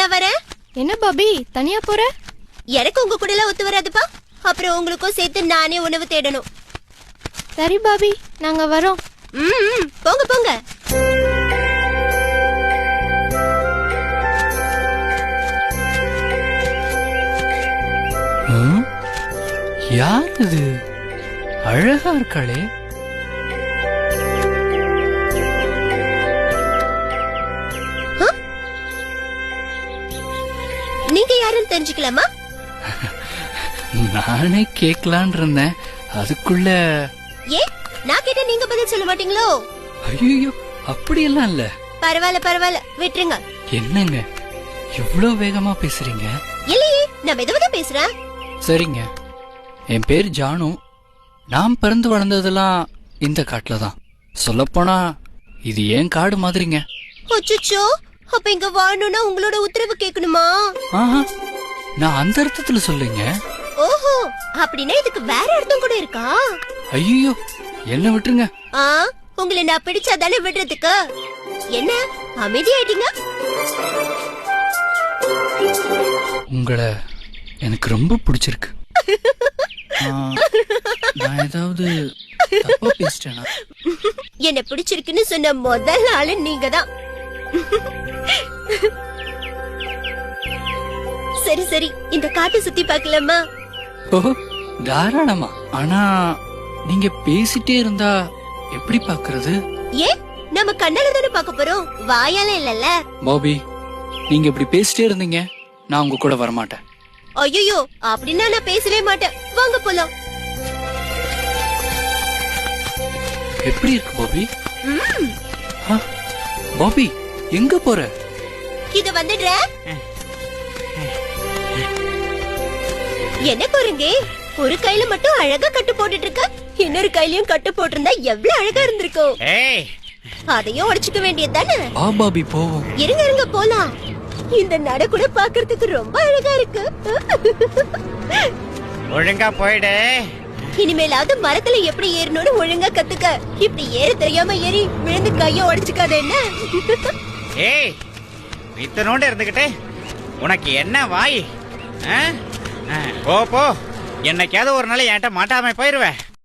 நான் வரேன். என்ன பாபி தனியா போற? எனக்கு உங்க கூட எல்லாம் ஒத்து வராதுப்பா. அப்புறம் உங்களுக்கும் சேர்த்து நானே உணவு தேடணும். சரி பாபி, நாங்க வரோம். போங்க போங்க. யார் இது? அழகா இருக்காளே. நீங்க யாருன்னு தெரிஞ்சுக்கலாமா? நானே கேட்கலான் இருந்தேன், அதுக்குள்ள ஏ நான் கேட்ட நீங்க பதில் சொல்ல மாட்டீங்களோ? ஐயோ அப்படியெல்லாம் இல்ல. பரவாயில்ல பரவாயில்ல, விட்டுருங்க. என்னங்க இவ்வளவு வேகமா பேசுறீங்க? இல்லையே, நான் மெதுவாதான் பேசுறேன். சரிங்க, என் பேர் ஜானு. நான் பிறந்து வளர்ந்ததெல்லாம் இந்த காட்டுல தான். சொல்லப்போனா இது ஏன் காடு மாதிரிங்க. அச்சச்சோ, அப்ப இங்க வாழணும்னா உங்களோட உத்தரவு கேட்கணுமா? ஆஹா, நான் அந்த அர்த்தத்துல சொல்லுங்க. ஓஹோ, அப்படின்னா இதுக்கு வேற அர்த்தம் கூட இருக்கா? ஐயோ என்ன விட்டுருங்க. உங்களை நான் பிடிச்சாதானே விடுறதுக்கு. என்ன அமைதியாயிட்டீங்க? உங்களை எனக்கு ரொம்ப பிடிச்சிருக்கு. நான் ஏதாவது தப்பா பேசிட்டேனா? என்ன பிடிச்சிருக்குன்னு சொன்ன முதல் ஆளு நீங்க தான். சரி சரி, இந்த காட்டை சுத்தி பார்க்கலாமா? ஓ தாராளமா. ஆனா நீங்க பேசிட்டே இருந்தா எப்படி பாக்குறது? ஏன், நம்ம கண்ணால தானே பார்க்க போறோம், வாயால இல்லல்ல. பாபி, நீங்க இப்படி பேசிட்டே இருந்தீங்க, நான் உங்க கூட வரமாட்டேன். ஐயோ, அப்படின்னா நான் பேசவே மாட்டேன். வாங்க போலாம். எப்படி இருக்கு பாபி? பாபி எங்க போற? இது வந்துடுற. என்ன போறீங்க? ஒரு கையில மட்டும் அழகா கட்டு போட்டுட்டு இருக்க, இன்னொரு கையிலயும் கட்டு போட்டிருந்தா எவ்வளவு அழகா இருந்திருக்கும். அதையும் உடைச்சுக்க வேண்டியதுதானே? பாபி போவோம். இருங்க இருங்க போலாம். இந்த நட கூட பாக்குறதுக்கு ரொம்ப அழகா இருக்கு. ஒழுங்கா போயிடு. இனிமேலாவது மரத்துல எப்படி ஏறணும்னு ஒழுங்கா கத்துக்க. இப்படி ஏற தெரியாம ஏறி விழுந்து கைய உடைச்சுக்காத என்ன? ஏய், இத்தனோண்டு இருந்துகிட்டு உனக்கு என்ன வாய்? போ போ, என்னைக்காவது ஒரு நாள் என்கிட்ட மாட்டாம போயிருவேன்.